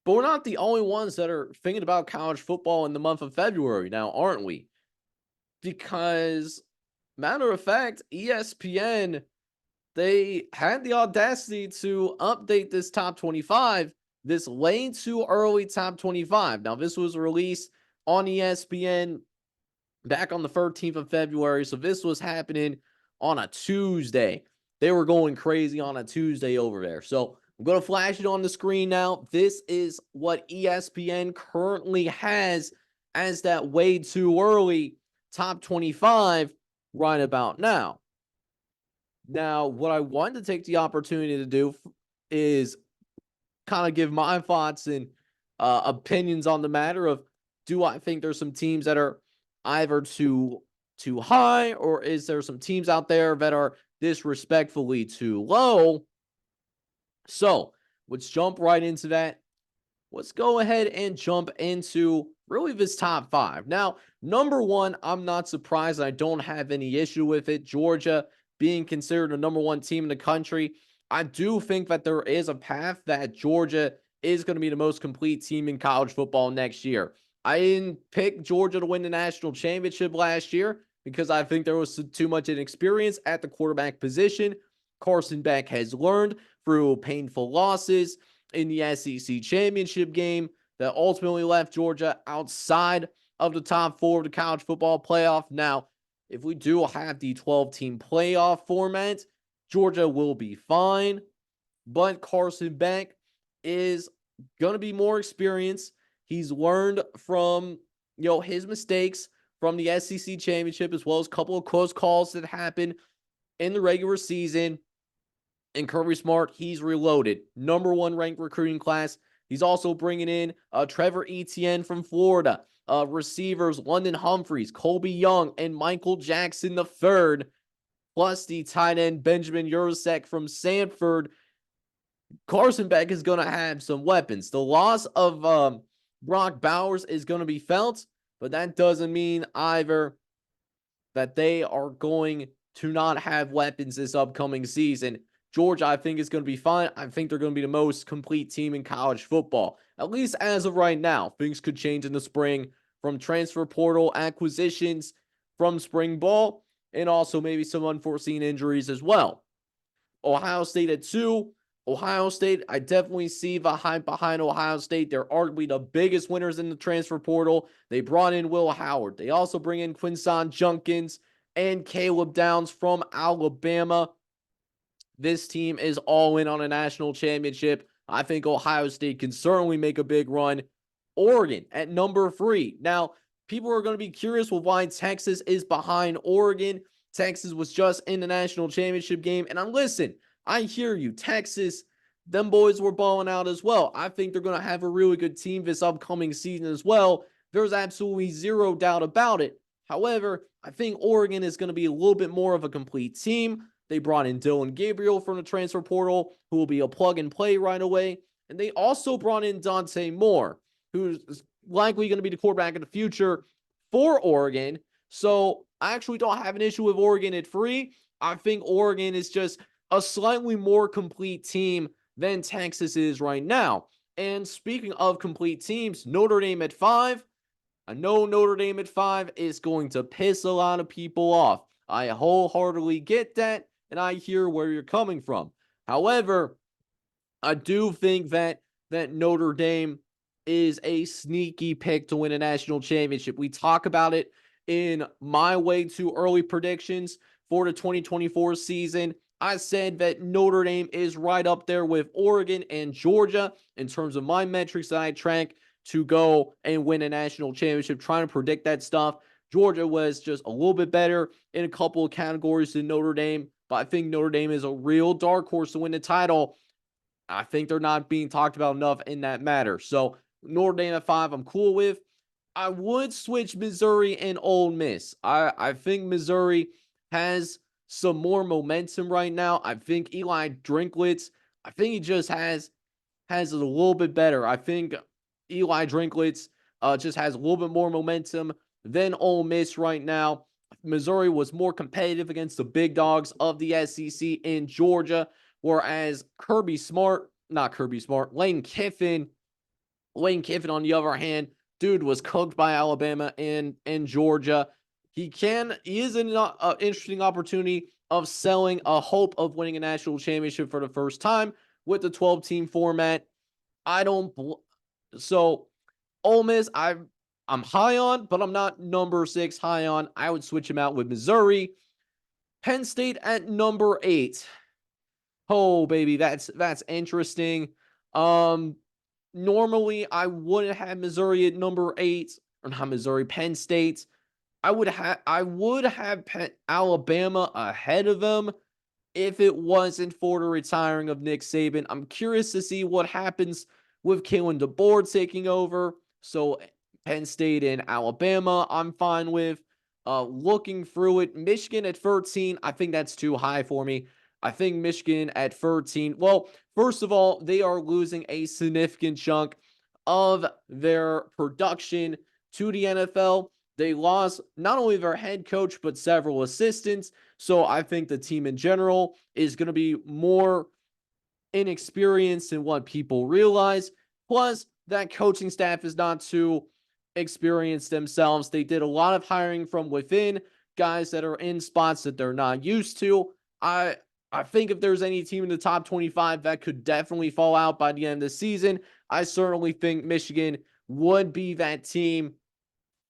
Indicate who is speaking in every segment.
Speaker 1: But we're not the only ones that are thinking about college football in the month of February now, aren't we? Because, matter of fact, ESPN, they had the audacity to update this top 25, this late to early top 25. Now, this was released on ESPN back on the 13th of February. So this was happening on a Tuesday. They were going crazy on a Tuesday over there. So I'm going to flash it on the screen now. This is what ESPN currently has as that way too early top 25 right about now. Now, what I wanted to take the opportunity to do is kind of give my thoughts and opinions on the matter of, do I think there's some teams that are either too high, or is there some teams out there that are disrespectfully too low? So let's jump right into that. Let's go ahead and jump into really this top five. Now, number one, I'm not surprised. I don't have any issue with it. Georgia being considered the number one team in the country. I do think that there is a path that Georgia is going to be the most complete team in college football next year. I didn't pick Georgia to win the national championship last year because I think there was too much inexperience at the quarterback position. Carson Beck has learned through painful losses in the SEC championship game that ultimately left Georgia outside of the top four of the college football playoff. Now, if we do have the 12-team playoff format, Georgia will be fine, but Carson Beck is going to be more experienced. He's learned from, his mistakes from the SEC championship, as well as a couple of close calls that happened in the regular season. And Kirby Smart, he's reloaded. Number one ranked recruiting class. He's also bringing in Trevor Etienne from Florida. Receivers London Humphreys, Colby Young, and Michael Jackson III, plus the tight end Benjamin Urasek from Sanford. Carson Beck is going to have some weapons. The loss of Brock Bowers is going to be felt, but that doesn't mean either that they are going to not have weapons this upcoming season. Georgia, I think, is going to be fine. I think they're going to be the most complete team in college football, at least as of right now. Things could change in the spring from transfer portal acquisitions from spring ball, and also maybe some unforeseen injuries as well. Ohio State at 2. Ohio State, I definitely see the hype behind Ohio State. They're arguably the biggest winners in the transfer portal. They brought in Will Howard. They also bring in Quinson Junkins and Caleb Downs from Alabama. This team is all in on a national championship. I think Ohio State can certainly make a big run. Oregon at number 3. Now, people are going to be curious with why Texas is behind Oregon. Texas was just in the national championship game. And listen, I hear you. Texas, them boys were balling out as well. I think they're going to have a really good team this upcoming season as well. There's absolutely zero doubt about it. However, I think Oregon is going to be a little bit more of a complete team. They brought in Dylan Gabriel from the transfer portal, who will be a plug and play right away. And they also brought in Dante Moore, who's likely going to be the quarterback in the future for Oregon. So I actually don't have an issue with Oregon at 3. I think Oregon is just a slightly more complete team than Texas is right now. And speaking of complete teams, Notre Dame at 5. I know Notre Dame at 5 is going to piss a lot of people off. I wholeheartedly get that, and I hear where you're coming from. However, I do think that Notre Dame is a sneaky pick to win a national championship. We talk about it in my way too early predictions for the 2024 season. I said that Notre Dame is right up there with Oregon and Georgia in terms of my metrics that I track to go and win a national championship, trying to predict that stuff. Georgia was just a little bit better in a couple of categories than Notre Dame, but I think Notre Dame is a real dark horse to win the title. I think they're not being talked about enough in that matter. So Notre Dame at 5, I'm cool with. I would switch Missouri and Ole Miss. I think Missouri has some more momentum right now. I think Eli Drinkwitz, I think he just has it a little bit better. I think Eli Drinkwitz just has a little bit more momentum than Ole Miss right now. Missouri was more competitive against the big dogs of the SEC in Georgia, whereas Lane Kiffin, Lane Kiffin, on the other hand, dude was cooked by Alabama and Georgia. He is an interesting opportunity of selling a hope of winning a national championship for the first time with the 12-team format. I don't. So Ole Miss, I'm high on, but I'm not number 6 high on. I would switch him out with Missouri. Penn State at number 8. Oh baby, that's interesting. Um, Normally I wouldn't have Missouri at number 8, or not Missouri, Penn State. I would have Alabama ahead of them if it wasn't for the retiring of Nick Saban. I'm curious to see what happens with Kalen DeBoer taking over. So Penn State and Alabama, I'm fine with. Looking through it, Michigan at 13, I think that's too high for me. I think Michigan at 13. Well, first of all, they are losing a significant chunk of their production to the NFL. They lost not only their head coach, but several assistants. So I think the team in general is going to be more inexperienced than what people realize. Plus, that coaching staff is not too experienced themselves. They did a lot of hiring from within, guys that are in spots that they're not used to. I I think if there's any team in the top 25 that could definitely fall out by the end of the season, I certainly think Michigan would be that team.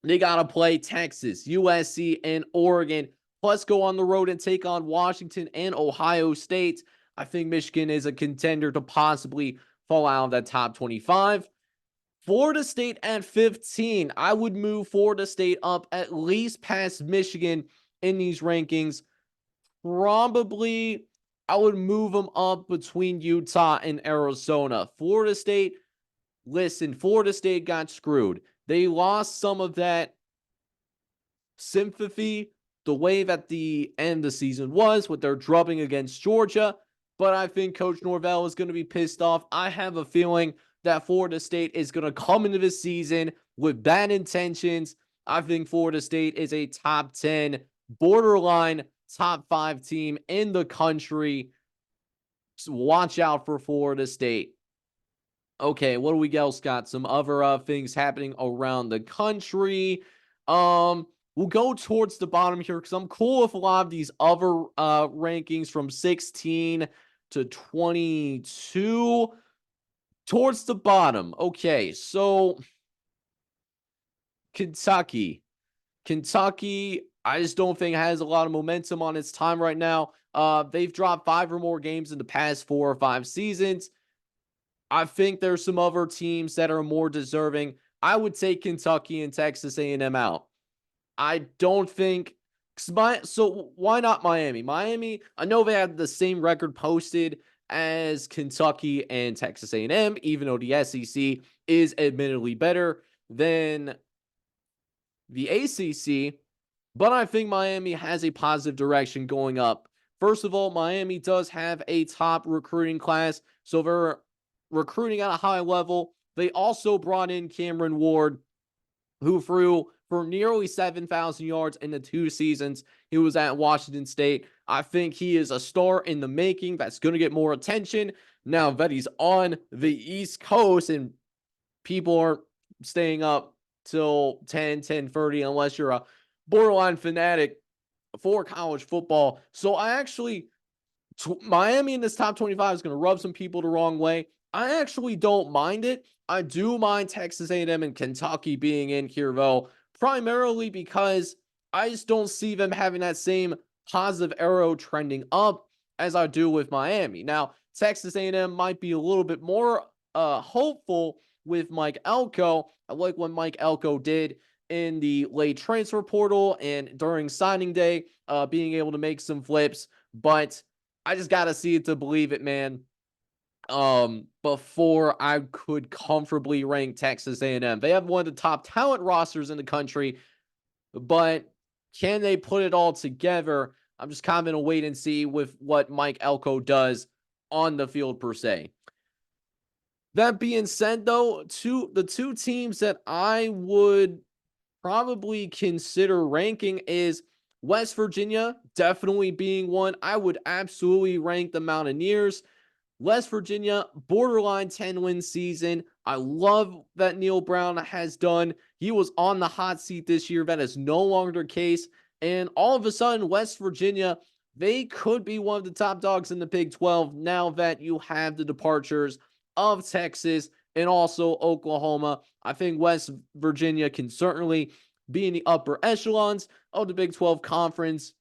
Speaker 1: They got to play Texas, USC, and Oregon, plus go on the road and take on Washington and Ohio State. I think Michigan is a contender to possibly fall out of that top 25. Florida State at 15. I would move Florida State up at least past Michigan in these rankings. Probably, I would move them up between Utah and Arizona. Florida State, listen, Florida State got screwed. They lost some of that sympathy, the way that the end of the season was with their drubbing against Georgia. But I think Coach Norvell is going to be pissed off. I have a feeling that Florida State is going to come into the season with bad intentions. I think Florida State is a top 10, borderline top 5 team in the country. So watch out for Florida State. Okay, what do we else got? Some other things happening around the country. We'll go towards the bottom here because I'm cool with a lot of these other rankings from 16 to 22. Towards the bottom. Okay, so Kentucky. Kentucky, I just don't think has a lot of momentum on its time right now. They've dropped 5 or more games in the past 4 or 5 seasons. I think there's some other teams that are more deserving. I would take Kentucky and Texas A&M out. I don't think so why not Miami? Miami, I know they had the same record posted as Kentucky and Texas A&M, even though the SEC is admittedly better than the ACC, but I think Miami has a positive direction going up. First of all, Miami does have a top recruiting class, so they're recruiting at a high level. They also brought in Cameron Ward, who threw for nearly 7,000 yards in the 2 seasons he was at Washington State. I think he is a star in the making that's going to get more attention now that he's on the East Coast and people aren't staying up till 10:30 unless you're a borderline fanatic for college football. So I actually, Miami in this top 25 is going to rub some people the wrong way. I actually don't mind it. I do mind Texas A&M and Kentucky being in here, though, primarily because I just don't see them having that same positive arrow trending up as I do with Miami. Now, Texas A&M might be a little bit more hopeful with Mike Elko. I like what Mike Elko did in the late transfer portal and during signing day, being able to make some flips. But I just got to see it to believe it, man. Before I could comfortably rank Texas A&M. They have one of the top talent rosters in the country, but can they put it all together? I'm just kind of going to wait and see with what Mike Elko does on the field per se. That being said, though, the 2 teams that I would probably consider ranking is West Virginia, definitely being one. I would absolutely rank the Mountaineers. West Virginia, borderline 10-win season. I love that Neil Brown has done. He was on the hot seat this year. That is no longer the case. And all of a sudden, West Virginia, they could be one of the top dogs in the Big 12 now that you have the departures of Texas and also Oklahoma. I think West Virginia can certainly be in the upper echelons of the Big 12 conference.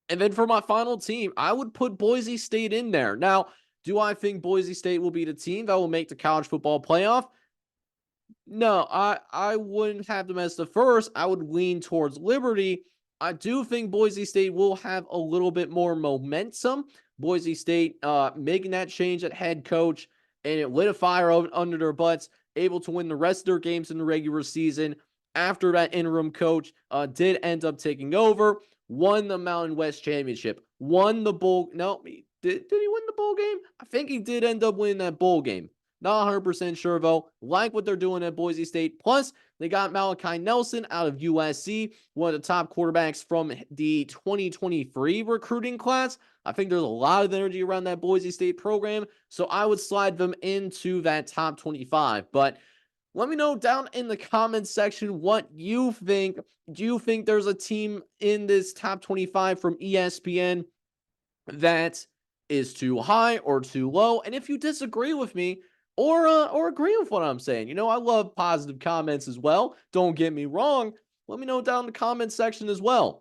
Speaker 1: And then for my final team, I would put Boise State in there. Now, do I think Boise State will be the team that will make the college football playoff? No, I wouldn't have them as the first. I would lean towards Liberty. I do think Boise State will have a little bit more momentum. Boise State making that change at head coach, and it lit a fire under their butts, able to win the rest of their games in the regular season after that interim coach did end up taking over, won the Mountain West Championship, won the bowl. No, did he win the bowl game? I think he did end up winning that bowl game. Not 100% sure, though. Like what they're doing at Boise State. Plus, they got Malachi Nelson out of USC, one of the top quarterbacks from the 2023 recruiting class. I think there's a lot of energy around that Boise State program, so I would slide them into that top 25. But let me know down in the comments section what you think. Do you think there's a team in this top 25 from ESPN that is too high or too low? And if you disagree with me, or agree with what I'm saying. I love positive comments as well. Don't get me wrong. Let me know down in the comments section as well.